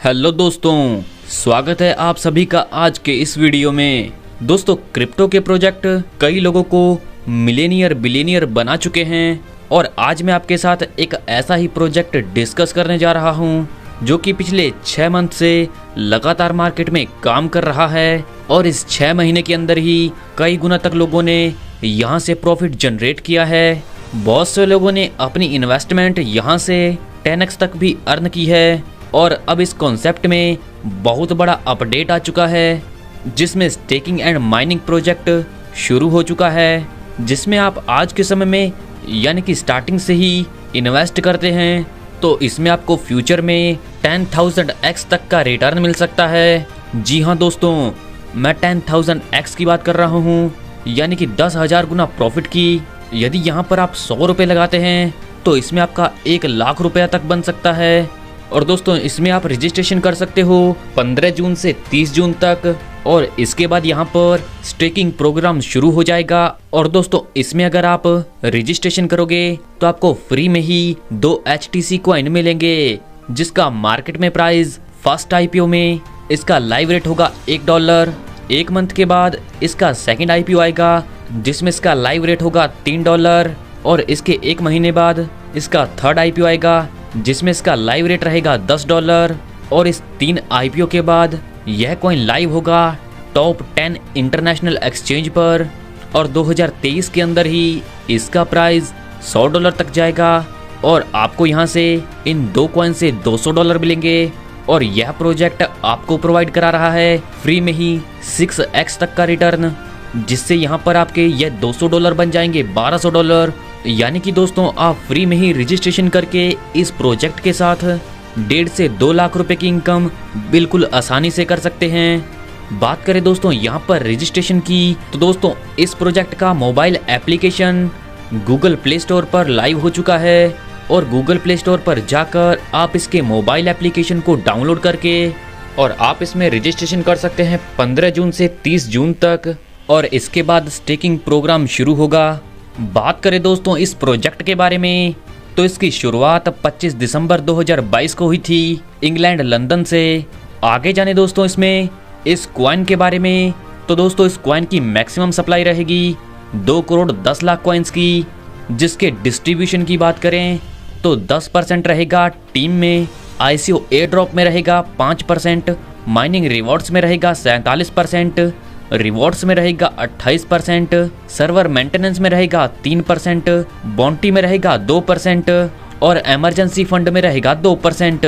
Hello दोस्तों, स्वागत है आप सभी का आज के इस वीडियो में। दोस्तों, क्रिप्टो के प्रोजेक्ट कई लोगों को मिलेनियर बिलियनियर बना चुके हैं और आज मैं आपके साथ एक ऐसा ही प्रोजेक्ट डिस्कस करने जा रहा हूं जो कि पिछले 6 मंथ से लगातार मार्केट में काम कर रहा है और इस 6 महीने के अंदर ही कई गुना तक लोगों ने यहां से प्रॉफिट जनरेट किया है। बहुत से लोगों ने अपनी इन्वेस्टमेंट यहां से 10x तक भी अर्न की है और अब इस कॉन्सेप्ट में बहुत बड़ा अपडेट आ चुका है जिसमें स्टेकिंग एंड माइनिंग प्रोजेक्ट शुरू हो चुका है, जिसमें आप आज के समय में यानी कि स्टार्टिंग से ही इन्वेस्ट करते हैं तो इसमें आपको फ्यूचर में 10,000x तक का रिटर्न मिल सकता है। जी हाँ दोस्तों, मैं 10,000x की बात कर रहा हूँ, यानी कि 10,000 गुना प्रॉफिट की। यदि यहाँ पर आप 100 रुपये लगाते हैं तो इसमें आपका 1 लाख रुपया तक बन सकता है। और दोस्तों, इसमें आप रजिस्ट्रेशन कर सकते हो 15 जून से 30 जून तक और इसके बाद यहाँ पर स्टेकिंग प्रोग्राम शुरू हो जाएगा। और दोस्तों, इसमें अगर आप रजिस्ट्रेशन करोगे तो आपको फ्री में ही 2 HTC कॉइन मिलेंगे जिसका मार्केट में प्राइस फर्स्ट IPO में इसका लाइव रेट होगा $1। 1 मंथ के बाद इसका सेकंड IPO आएगा जिसमें इसका लाइव रेट होगा $3 और इसके 1 महीने बाद इसका थर्ड IPO आएगा जिसमें इसका लाइव रेट रहेगा $10 और इस 3 IPO के बाद यह कॉइन लाइव होगा टॉप 10 इंटरनेशनल एक्सचेंज पर और 2023 के अंदर ही इसका प्राइस $100 तक जाएगा और आपको यहां से इन 2 कॉइन से $200 मिलेंगे। और यह प्रोजेक्ट आपको प्रोवाइड करा रहा है फ्री में ही 6x तक का रिटर्न, जिससे यहां पर आपके यह $200 बन जाएंगे $1,200। यानी कि दोस्तों, आप फ्री में ही रजिस्ट्रेशन करके इस प्रोजेक्ट के साथ 1.5 से 2 लाख रुपए की इनकम बिल्कुल आसानी से कर सकते हैं। बात करें दोस्तों यहाँ पर रजिस्ट्रेशन की, तो दोस्तों इस प्रोजेक्ट का mobile application Google play store पर लाइव हो चुका है और गूगल प्ले स्टोर पर जाकर आप इसके मोबाइल एप्लीकेशन को डाउनलोड करके और आप इसमें रजिस्ट्रेशन कर सकते हैं 15 जून से 30 जून तक और इसके बाद स्टेकिंग प्रोग्राम शुरू होगा। बात करें दोस्तों इस प्रोजेक्ट के बारे में, तो इसकी शुरुआत 25 दिसंबर 2022 को हुई थी इंग्लैंड लंदन से। आगे जाने दोस्तों इसमें इस कॉइन के बारे में, तो दोस्तों इस कॉइन की मैक्सिमम सप्लाई रहेगी 2 करोड़ 10 लाख कॉइन्स की, जिसके डिस्ट्रीब्यूशन की बात करें तो 10% रहेगा टीम में, ICO एयर ड्रॉप में रहेगा 5%, माइनिंग रिवॉर्ड्स में रहेगा 47%, रिवॉर्ड्स में रहेगा 28%, सर्वर मेंटेनेंस में रहेगा 3%, बाउंटी में रहेगा 2% और इमरजेंसी फंड में रहेगा 2%।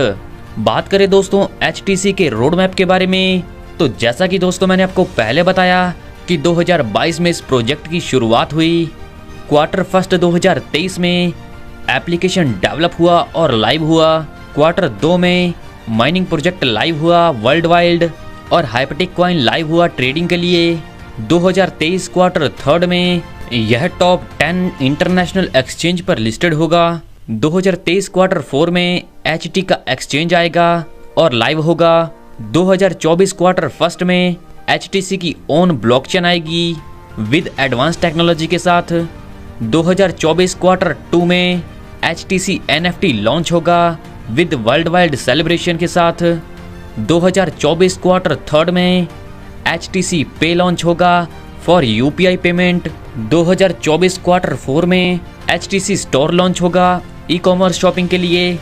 बात करें दोस्तों HTC के रोड मैप के बारे में, तो जैसा कि दोस्तों मैंने आपको पहले बताया कि 2022 में इस प्रोजेक्ट की शुरुआत हुई। क्वार्टर फर्स्ट 2023 में एप्लीकेशन डेवलप हुआ और लाइव हुआ। क्वार्टर 2 में माइनिंग प्रोजेक्ट लाइव हुआ वर्ल्ड वाइड और हाइपरटेक कॉइन लाइव हुआ ट्रेडिंग के लिए। 2023 क्वार्टर 3 में यह टॉप 10 इंटरनेशनल एक्सचेंज पर लिस्टेड होगा। 2023 क्वार्टर 4 में HT का एक्सचेंज आएगा और लाइव होगा। 2024 क्वार्टर फर्स्ट में HTC की ओन ब्लॉकचेन आएगी विद एडवांस टेक्नोलॉजी के साथ। 2024 क्वार्टर 2 में HTC NFT लॉन्च होगा विद वर्ल्ड वाइड सेलिब्रेशन के साथ। 2024 क्वार्टर 3 में HTC पे लॉन्च होगा फॉर UPI पेमेंट। 2024 क्वार्टर 4 में HTC स्टोर लॉन्च होगा ई-कॉमर्स शॉपिंग के लिए।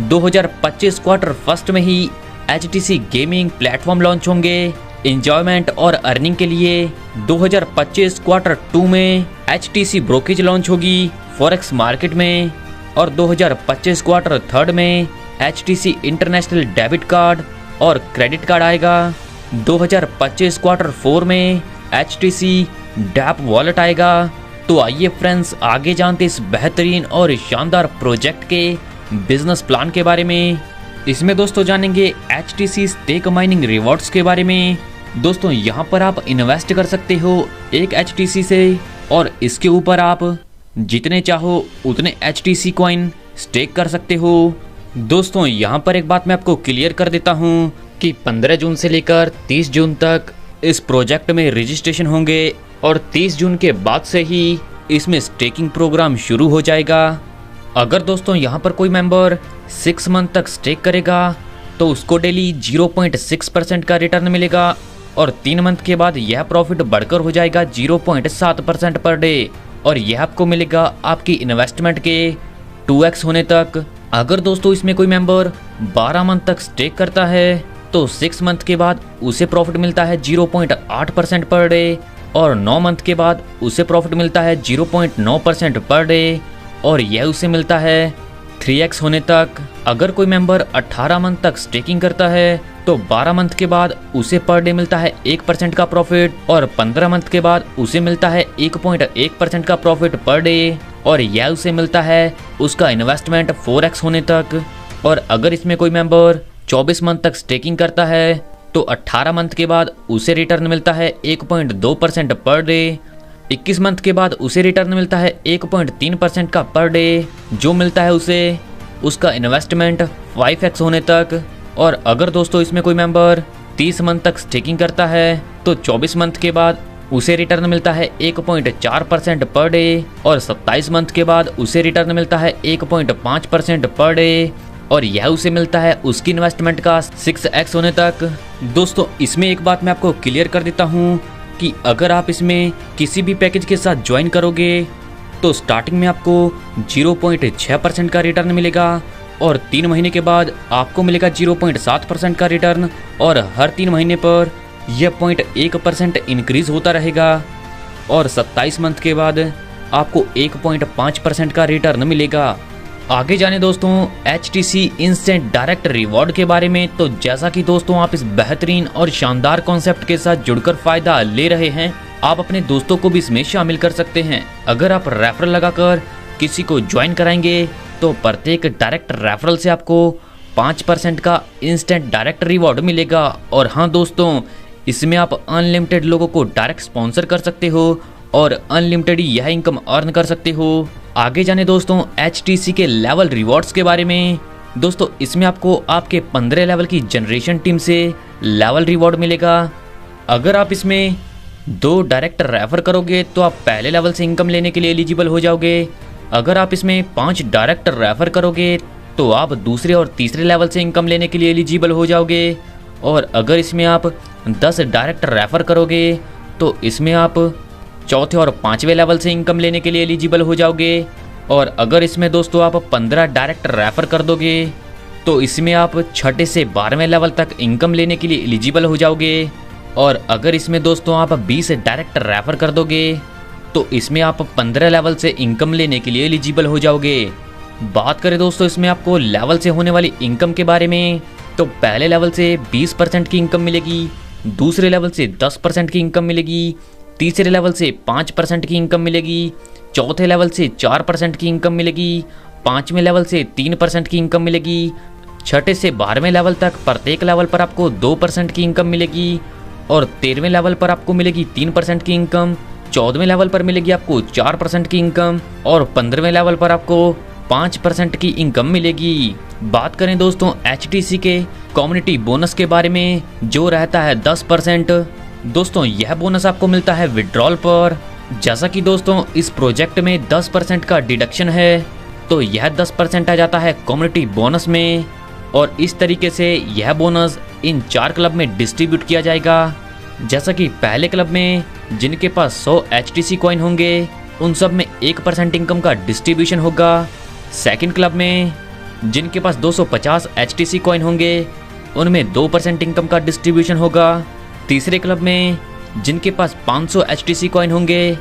2025 क्वार्टर फर्स्ट में ही HTC गेमिंग प्लेटफॉर्म लॉन्च होंगे एंजॉयमेंट और अर्निंग के लिए। 2025 क्वार्टर 2 में HTC ब्रोकेज लॉन्च होगी फॉरेक्स मार्केट में और 2025 क्वार्टर 3 में HTC इंटरनेशनल डेबिट कार्ड और क्रेडिट कार्ड आएगा। 2025 क्वार्टर 4 में HTC डैप वॉलेट आएगा। तो आइए फ्रेंड्स, आगे जानते इस बेहतरीन और शानदार प्रोजेक्ट के बिजनेस प्लान के बारे में। इसमें दोस्तों जानेंगे HTC स्टेक माइनिंग रिवॉर्ड्स के बारे में। दोस्तों यहाँ पर आप इन्वेस्ट कर सकते हो 1 HTC से और इसके ऊपर आप जितने चाहो उतने HTC कॉइन स्टेक कर सकते हो। दोस्तों यहाँ पर एक बात मैं आपको क्लियर कर देता हूँ कि 15 जून से लेकर 30 जून तक इस प्रोजेक्ट में रजिस्ट्रेशन होंगे और 30 जून के बाद से ही इसमें स्टेकिंग प्रोग्राम शुरू हो जाएगा। अगर दोस्तों यहाँ पर कोई मेंबर 6 मंथ तक स्टेक करेगा तो उसको डेली 0.6% का रिटर्न मिलेगा और 3 मंथ के बाद यह प्रॉफिट बढ़कर हो जाएगा 0.7% पर डे और यह आपको मिलेगा आपकी इन्वेस्टमेंट के 2x होने तक। अगर दोस्तों इसमें कोई मेंबर 12 मंथ तक स्टेक करता है तो 6 मंथ के बाद उसे प्रॉफिट मिलता है 0.8% पर डे और 9 मंथ के बाद उसे प्रॉफिट मिलता है 0.9% पर डे और यह उसे मिलता है 3x होने तक। अगर कोई मेंबर 18 मंथ तक स्टेकिंग करता है तो 12 मंथ के बाद उसे पर डे मिलता है 1% का प्रॉफिट और 15 मंथ के बाद उसे मिलता है 1.1% का प्रॉफिट पर डे और यह उसे मिलता है उसका इन्वेस्टमेंट 4x होने तक। और अगर इसमें कोई मेंबर 24 मंथ तक स्टेकिंग करता है तो 18 मंथ के बाद उसे रिटर्न मिलता है 1.2% पर डे। 21 मंथ के बाद उसे रिटर्न मिलता है 1.3% का पर डे जो मिलता है उसे उसका इन्वेस्टमेंट 5x होने तक। और अगर दोस्तों इसमें कोई मेंबर 30 मंथ तक स्टेकिंग करता है तो 24 मंथ के बाद उसे रिटर्न मिलता है 1.4% पर डे और 27 मंथ के बाद उसे रिटर्न मिलता है 1.5% पर डे और यह उसे मिलता है उसकी इन्वेस्टमेंट का 6x होने तक। दोस्तों इसमें एक बात मैं आपको क्लियर कर देता हूँ कि अगर आप इसमें किसी भी पैकेज के साथ ज्वाइन करोगे तो स्टार्टिंग में आपको 0.6% का रिटर्न मिलेगा और 3 महीने के बाद आपको मिलेगा 0.7% का रिटर्न और हर 3 महीने पर यह 0.1% इंक्रीज होता रहेगा और 27 मंथ के बाद आपको 1.5% का रिटर्न मिलेगा। आगे जाने दोस्तों HTC इंस्टेंट डायरेक्ट रिवॉर्ड के बारे में। तो जैसा कि दोस्तों आप इस बेहतरीन और शानदार कॉन्सेप्ट के साथ जुड़कर फायदा ले रहे हैं, आप अपने दोस्तों को भी इसमें शामिल कर सकते हैं। अगर आप रेफरल लगाकर किसी को ज्वाइन कराएंगे तो प्रत्येक डायरेक्ट रेफरल से आपको 5% का इंस्टेंट डायरेक्ट रिवॉर्ड मिलेगा। और हाँ दोस्तों, इसमें आप अनलिमिटेड लोगों को डायरेक्ट स्पॉन्सर कर सकते हो और अनलिमिटेड यह इनकम अर्न कर सकते हो। आगे जाने दोस्तों HTC के लेवल रिवॉर्ड्स के बारे में। दोस्तों इसमें आपको आपके 15 लेवल की जनरेशन टीम से लेवल रिवॉर्ड मिलेगा। अगर आप इसमें 2 डायरेक्ट रेफर करोगे तो आप पहले लेवल से इनकम लेने के लिए एलिजिबल हो जाओगे। अगर आप इसमें 5 डायरेक्ट रेफर करोगे तो आप दूसरे और तीसरे लेवल से इनकम लेने के लिए एलिजिबल हो जाओगे। और अगर इसमें आप 10 डायरेक्ट रेफर करोगे तो इसमें आप चौथे और 5वें लेवल से इनकम लेने के लिए एलिजिबल हो जाओगे। और अगर इसमें दोस्तों आप 15 डायरेक्ट रेफर कर दोगे तो इसमें आप 6 से 12वें लेवल तक इनकम लेने के लिए एलिजिबल हो जाओगे। और अगर इसमें दोस्तों आप 20 डायरेक्ट रेफर कर दोगे तो इसमें आप 15 लेवल से इनकम लेने के लिए एलिजिबल हो जाओगे। बात करें दोस्तों इसमें आपको लेवल से होने वाली इनकम के बारे में, तो पहले लेवल से 20% की इनकम मिलेगी, दूसरे लेवल से 10% की इनकम मिलेगी, तीसरे लेवल से 5% की इनकम मिलेगी, चौथे लेवल से 4% की इनकम मिलेगी, 5वें लेवल से 3% की इनकम मिलेगी, 6 से 12वें लेवल तक प्रत्येक लेवल पर आपको 2% की इनकम मिलेगी और 13वें लेवल पर आपको मिलेगी 3% की इनकम, 14वें लेवल पर मिलेगी आपको 4% की इनकम और 15वें लेवल पर आपको 5% की इनकम मिलेगी। बात करें दोस्तों HTC के कम्युनिटी बोनस के बारे में जो रहता है 10%। दोस्तों यह बोनस आपको मिलता है विड्रॉल पर। जैसा कि दोस्तों इस प्रोजेक्ट में 10% का डिडक्शन है तो यह 10% आ जाता है कम्युनिटी बोनस में और इस तरीके से यह बोनस इन 4 क्लब में डिस्ट्रीब्यूट किया जाएगा। जैसा कि पहले क्लब में जिनके पास 100 HTC कॉइन होंगे उन सब में 1% इनकम का डिस्ट्रीब्यूशन होगा। सेकंड क्लब में जिनके पास 250 HTC कॉइन होंगे उनमें 2% इनकम का डिस्ट्रीब्यूशन होगा। तीसरे क्लब में जिनके पास 500 HTC कॉइन होंगे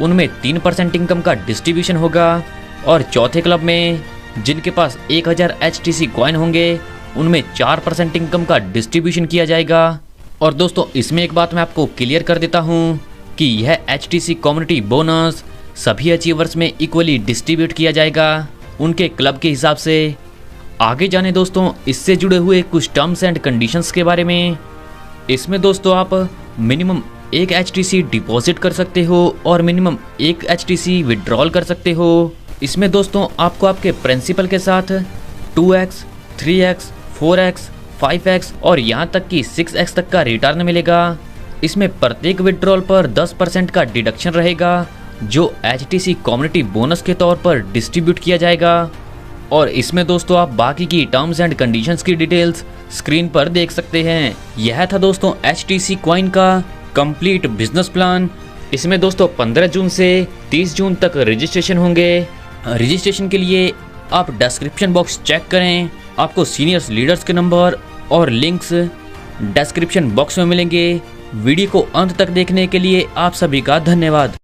उनमें 3% इनकम का डिस्ट्रीब्यूशन होगा और चौथे क्लब में जिनके पास 1000 HTC कॉइन होंगे उनमें 4% इनकम का डिस्ट्रीब्यूशन किया जाएगा। और दोस्तों इसमें एक बात मैं आपको क्लियर कर देता हूँ कि यह HTC कम्युनिटी बोनस सभी अचीवर्स में इक्वली डिस्ट्रीब्यूट किया जाएगा उनके क्लब के हिसाब से। आगे जाने दोस्तों इससे जुड़े हुए कुछ टर्म्स एंड कंडीशंस के बारे में। इसमें दोस्तों आप मिनिमम 1 HTC डिपॉजिट कर सकते हो और मिनिमम 1 HTC विड्रॉल कर सकते हो। इसमें दोस्तों आपको आपके प्रिंसिपल के साथ 2x, 3x, 4x, 5x और यहाँ तक कि 6x तक का रिटर्न मिलेगा। इसमें प्रत्येक विड्रॉल पर 10% का डिडक्शन रहेगा जो HTC कम्युनिटी बोनस के तौर पर डिस्ट्रीब्यूट किया जाएगा। और इसमें दोस्तों आप बाकी की टर्म्स एंड कंडीशंस की डिटेल्स स्क्रीन पर देख सकते हैं। यह था दोस्तों HTC कॉइन का कंप्लीट बिजनेस प्लान। इसमें दोस्तों 15 जून से 30 जून तक रजिस्ट्रेशन होंगे। रजिस्ट्रेशन के लिए आप डिस्क्रिप्शन बॉक्स चेक करें, आपको सीनियर्स लीडर्स के नंबर और लिंक्स डिस्क्रिप्शन बॉक्स में मिलेंगे। वीडियो को अंत तक देखने के लिए आप सभी का धन्यवाद।